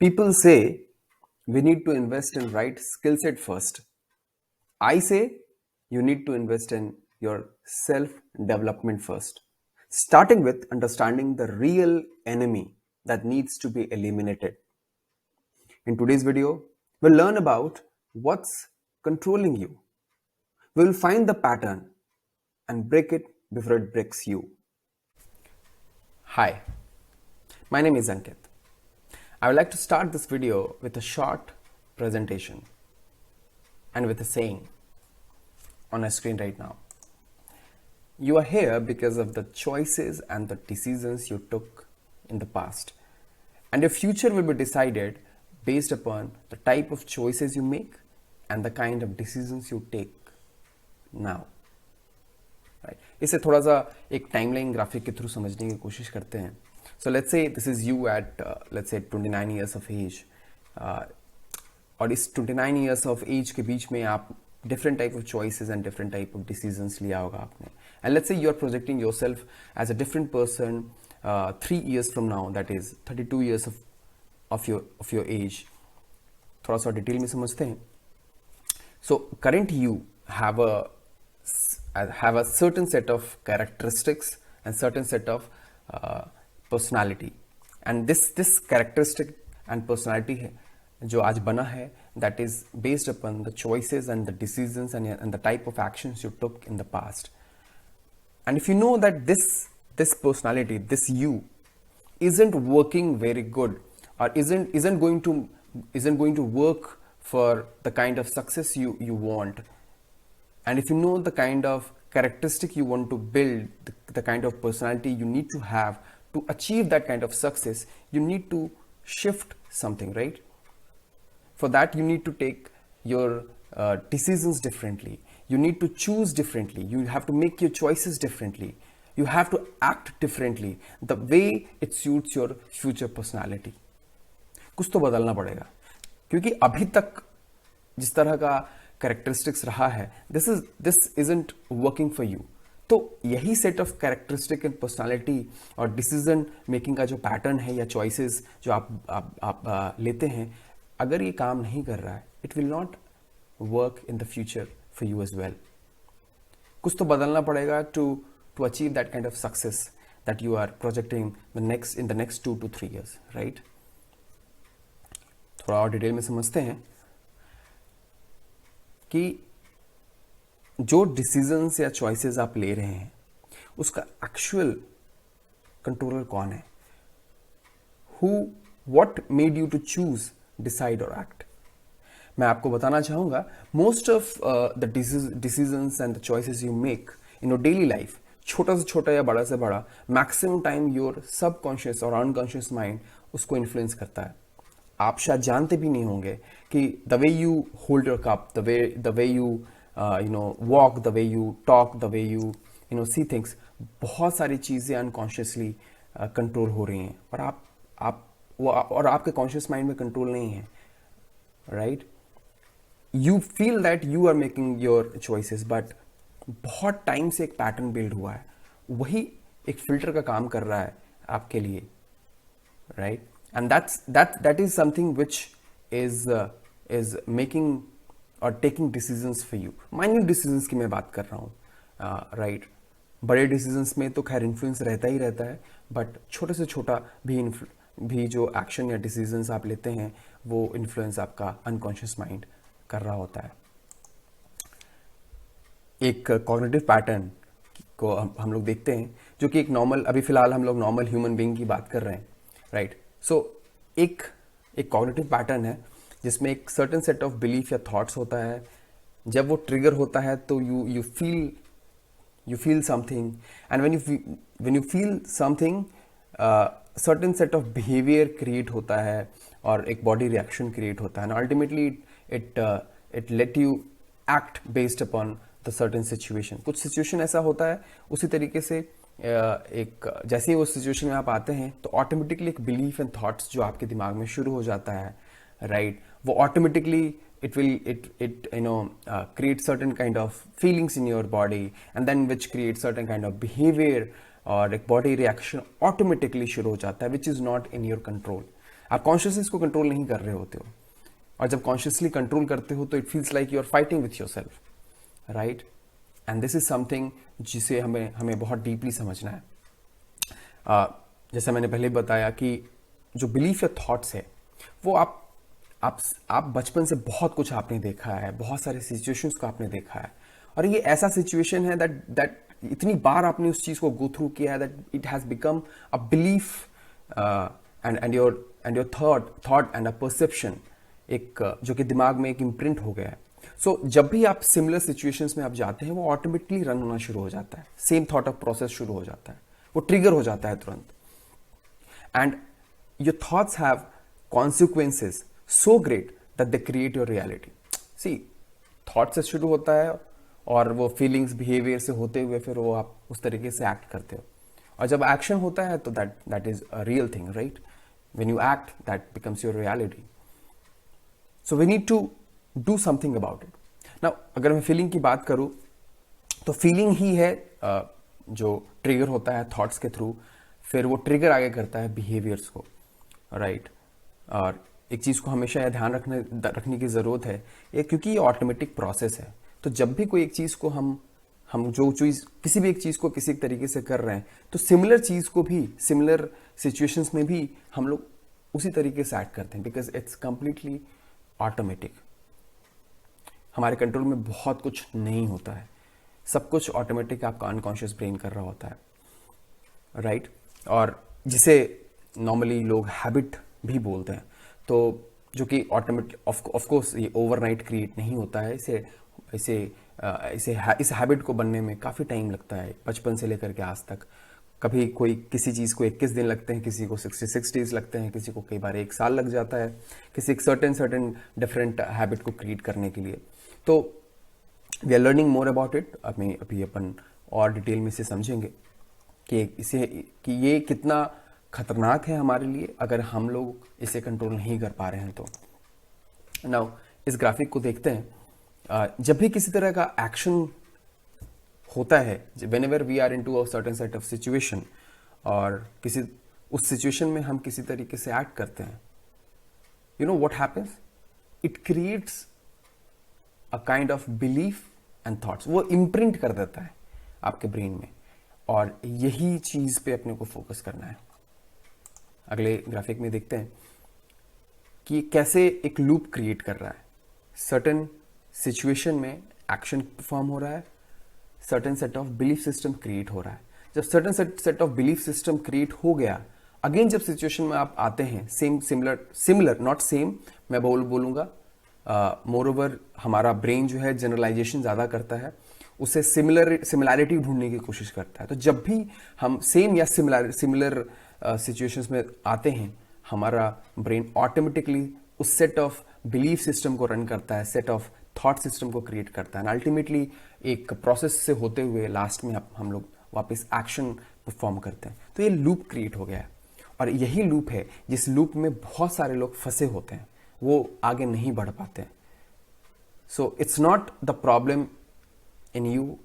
People say we need to invest in right skill set first. I say you need to invest in your self development first, starting with understanding the real enemy that needs to be eliminated. In today's video, we'll learn about what's controlling you. We'll find the pattern and break it before it breaks you. Hi, my name is Ankit. I would like to start this video with a short presentation and with a saying on a screen right now. You are here because of the choices and the decisions you took in the past. And your future will be decided based upon the type of choices you make and the kind of decisions you take now. Right? इसे थोड़ा सा एक timeline graphic के through समझने की कोशिश करते हैं. So let's say this is you at let's say 29 years of age. और इस 29 years of age के बीच में आप different type of choices and different type of decisions लिया होगा आपने. And let's say you are projecting yourself as a different person 3 years from now, that is 32 years of your age. थोड़ा सा detail में समझते हैं. So current you have a certain set of characteristics and certain set of personality, and this characteristic and personality जो आज बना है, that is based upon the choices and the decisions and the type of actions you took in the past. And if you know that this personality, this you isn't working very good, or isn't going to work for the kind of success you want, and if you know the kind of characteristic you want to build, the kind of personality you need to have to achieve that kind of success, you need to shift something, right? For that, you need to take your decisions differently. You need to choose differently. You have to make your choices differently. You have to act differently, the way it suits your future personality. कुछ तो बदलना पड़ेगा, क्योंकि अभी तक जिस तरह का कैरेक्टरिस्टिक्स रहा है, this isn't working for you. तो यही set of characteristic and personality और डिसीजन मेकिंग का जो पैटर्न है या चॉइसेस जो आप लेते हैं, अगर ये काम नहीं कर रहा है, it will not work in the future for you as well. कुछ तो बदलना पड़ेगा to achieve that kind of success that you are projecting in the next 2 to 3 years, right? थोड़ा और डिटेल में समझते हैं कि जो डिसीजंस या चॉइसेस आप ले रहे हैं उसका एक्चुअल कंट्रोलर कौन है? What made you to choose, decide और एक्ट? मैं आपको बताना चाहूंगा, most of the decisions and the choices you make in your daily life, छोटा से छोटा या बड़ा से बड़ा, मैक्सिमम टाइम योर सबकॉन्शियस और अनकॉन्शियस माइंड उसको इन्फ्लुएंस करता है. आप शायद जानते भी नहीं होंगे कि the way you hold your cup, the way you walk, the way you talk, the way you see things, बहुत सारी चीज़ें अनकॉन्शियसली कंट्रोल हो रही हैं और आपके कॉन्शियस माइंड में कंट्रोल नहीं है, right? You feel that you are making your choices, but बहुत टाइम से एक पैटर्न बिल्ड हुआ है, वही एक फिल्टर का काम कर रहा है आपके लिए, right? And that is something which is making or taking decisions for you. Minute decisions की मैं बात कर रहा हूँ, right? बड़े decisions में तो खैर influence रहता ही रहता है, but छोटे से छोटा भी जो action या decisions आप लेते हैं, वो influence आपका unconscious mind कर रहा होता है. एक cognitive pattern को हम लोग देखते हैं, जो कि एक normal, अभी फिलहाल हम लोग normal human being की बात कर रहे हैं, right? सो एक कॉग्निटिव पैटर्न है जिसमें एक सर्टेन सेट ऑफ बिलीफ या थॉट्स होता है. जब वो ट्रिगर होता है तो you feel something, and when you feel something, certain set of behaviour create होता है और एक बॉडी रिएक्शन क्रिएट होता है, and ultimately it let you act based upon the certain situation. कुछ सिचुएशन ऐसा होता है, उसी तरीके से एक जैसे ही वो सिचुएशन में आप आते हैं तो ऑटोमेटिकली एक बिलीफ एंड थॉट्स जो आपके दिमाग में शुरू हो जाता है, राइट? वो automatically it creates certain kind of feelings in your body, and then which creates certain kind of behavior और एक body reaction automatically शुरू हो जाता है, which is not in your control. आप कॉन्शियसनेस को कंट्रोल नहीं कर रहे होते हो, और जब कॉन्शियसली कंट्रोल करते हो तो it feels like you are fighting with yourself, right? And this is something जिसे हमें हमें बहुत डीपली समझना है। जैसा मैंने पहले बताया कि जो बिलीफ या थॉट्स है वो आप बचपन से बहुत कुछ आपने देखा है, बहुत सारे सिचुएशंस को आपने देखा है, और ये ऐसा सिचुएशन है दैट इतनी बार आपने उस चीज को गो थ्रू किया है that it has become a belief and your thought and a perception, एक जो कि दिमाग में एक इम्प्रिंट हो गया है। सो जब भी आप सिमिलर सिचुएशंस में आप जाते हैं वो ऑटोमेटिकली रन होना शुरू हो जाता है, सेम थॉट ऑफ प्रोसेस शुरू हो जाता है, वो ट्रिगर हो जाता है तुरंत। And your thoughts have consequences so great that they create your reality. See, thought से शुरू होता है और वो फीलिंग्स बिहेवियर से होते हुए फिर वो आप उस तरीके से एक्ट करते हो, और जब एक्शन होता है तो that is a real thing, right? When you act that becomes your reality. So we need to do something about it. Now अगर मैं फीलिंग की बात करूं तो फीलिंग ही है जो ट्रिगर होता है थॉट्स के थ्रू, फिर वो ट्रिगर आगे करता है बिहेवियर्स को, राइट? और एक चीज को हमेशा यह ध्यान रखने की जरूरत है, ये क्योंकि ये ऑटोमेटिक प्रोसेस है। तो जब भी कोई एक चीज को हम जो चीज किसी भी एक चीज को किसी तरीके से कर रहे हैं तो सिमिलर चीज को भी सिमिलर सिचुएशंस में भी हम लोग उसी तरीके से एक्ट करते हैं, बिकॉज इट्स कंप्लीटली ऑटोमेटिक। हमारे कंट्रोल में बहुत कुछ नहीं होता है, सब कुछ ऑटोमेटिक आपका अनकॉन्शियस ब्रेन कर रहा होता है, राइट? और जिसे नॉर्मली लोग हैबिट भी बोलते हैं, तो जो कि ऑटोमेटिक ऑफ कोर्स ये ओवरनाइट क्रिएट नहीं होता है। इस हैबिट को बनने में काफ़ी टाइम लगता है, बचपन से लेकर के आज तक। कभी कोई किसी चीज़ को 21 दिन लगते हैं, किसी को 66 डेज लगते हैं, किसी को कई बार 1 साल लग जाता है किसी एक सर्टेन डिफरेंट हैबिट को क्रिएट करने के लिए। तो we are learning more about it. अभी अपन और डिटेल में इसे समझेंगे कि ये कितना खतरनाक है हमारे लिए अगर हम लोग इसे कंट्रोल नहीं कर पा रहे हैं तो। नाउ इस ग्राफिक को देखते हैं। जब भी किसी तरह का एक्शन होता है, whenever we are into a certain set of situation, और किसी उस सिचुएशन में हम किसी तरीके से एक्ट करते हैं, you know what happens? It creates a kind of belief and thoughts. वो इम्प्रिंट कर देता है आपके ब्रेन में, और यही चीज पे अपने को फोकस करना है। अगले ग्राफिक में देखते हैं कि कैसे एक लूप क्रिएट कर रहा है। सर्टेन सिचुएशन में एक्शन परफॉर्म हो रहा है, certain set of belief system create हो रहा है। जब certain set of belief system create हो गया, अगेन जब सिचुएशन में आप आते हैं, सिमिलर नॉट सेम, मैं बोलूंगा मोर ओवर हमारा ब्रेन जो है जनरलाइजेशन ज्यादा करता है, उससे सिमिलैरिटी ढूंढने की कोशिश करता है। तो जब भी हम सेम या सिमिलर सिचुएशंस में आते हैं, हमारा ब्रेन ऑटोमेटिकली उस सेट ऑफ बिलीफ सिस्टम को रन करता है, सेट ऑफ थॉट सिस्टम को क्रिएट करता है, अल्टीमेटली एक प्रोसेस से होते हुए लास्ट में हम लोग वापस एक्शन परफॉर्म करते हैं। तो ये लूप क्रिएट हो गया है, और यही लूप है जिस लूप में बहुत सारे लोग फंसे होते हैं, वो आगे नहीं बढ़ पाते हैं। So it's not the problem in you,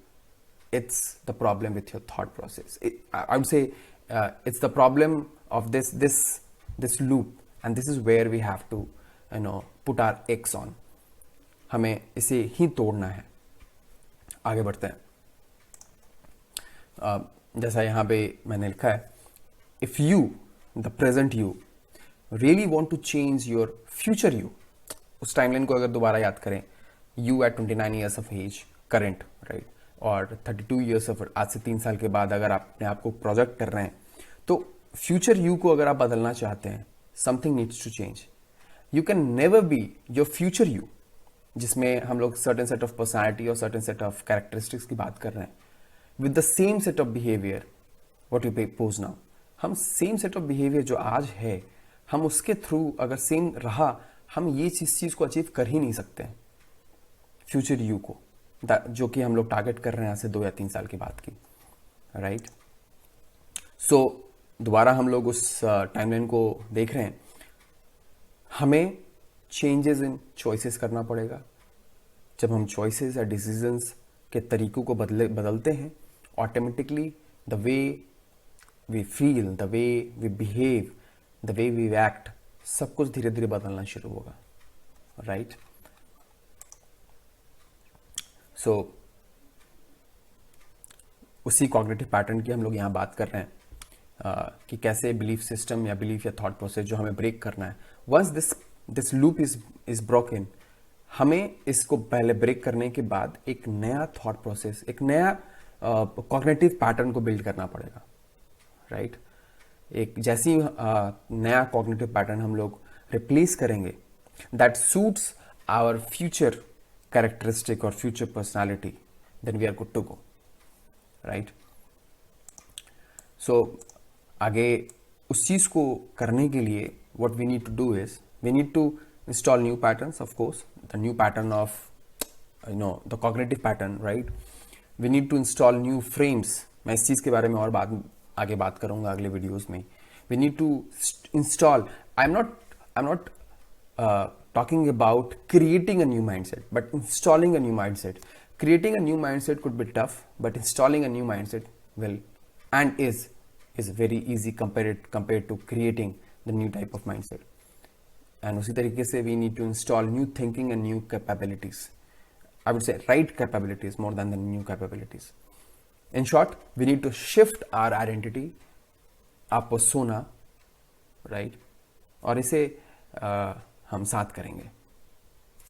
it's the problem with your thought process. I would say it's the problem of this loop, and this is where we have to put our X on. हमें इसे ही तोड़ना है। आगे बढ़ते हैं। जैसा यहाँ पे मैंने लिखा है, if you, the present you, really want to change your future you, उस टाइमलाइन को अगर दोबारा याद करें, you at 29 years of age, current, right? और 32 ईयर्स ऑफ, आज से 3 साल के बाद अगर आप अपने आप को प्रोजेक्ट कर रहे हैं, तो फ्यूचर यू को अगर आप बदलना चाहते हैं, something needs to change. You can never be your future you, जिसमें हम लोग सर्टेन सेट ऑफ पर्सनैलिटी और सर्टेन सेट ऑफ कैरेक्टरिस्टिक्स की बात कर रहे हैं, with the same set of behaviour what you pose now. हम सेम सेट ऑफ बिहेवियर जो आज है, हम उसके थ्रू अगर सेम रहा, हम ये चीज को अचीव कर ही नहीं सकते हैं फ्यूचर यू को, जो कि हम लोग टारगेट कर रहे हैं आज से 2 या 3 साल की बात की, राइट? सो दोबारा हम लोग उस टाइमलाइन को देख रहे हैं। हमें चेंजेस इन चॉइसेस करना पड़ेगा। जब हम चॉइसेस या डिसीजंस के तरीकों को बदलते हैं, automatically the way we feel, the way we behave, the way we act सब कुछ धीरे धीरे बदलना शुरू होगा, राइट? सो उसी कॉग्निटिव पैटर्न की हम लोग यहाँ बात कर रहे हैं कि कैसे बिलीफ सिस्टम या बिलीफ या थॉट प्रोसेस जो हमें ब्रेक करना है। Once this loop is broken, हमें इसको पहले ब्रेक करने के बाद एक नया थॉट प्रोसेस, एक नया कॉग्निटिव पैटर्न को बिल्ड करना पड़ेगा, राइट? एक जैसी नया कॉग्निटिव पैटर्न हम लोग रिप्लेस करेंगे that suits our future characteristic और future personality, then we are good to go, right? So आगे उस चीज को करने के लिए what we need to do is we need to install new patterns, of course the new pattern of the cognitive pattern, right? We need to install new frames. मैं इस चीज के बारे में और आगे बात करूंगा अगले वीडियोस में। We need to install, I am not talking about creating a new mindset, but installing a new mindset. Creating a new mindset could be tough, but installing a new mindset will and is very easy compared to creating the new type of mindset. And उसी तरीके से we need to install new thinking and new capabilities. I would say right capabilities more than the new capabilities. In short, we need to shift our identity, our persona, right? और इसे हम साथ करेंगे।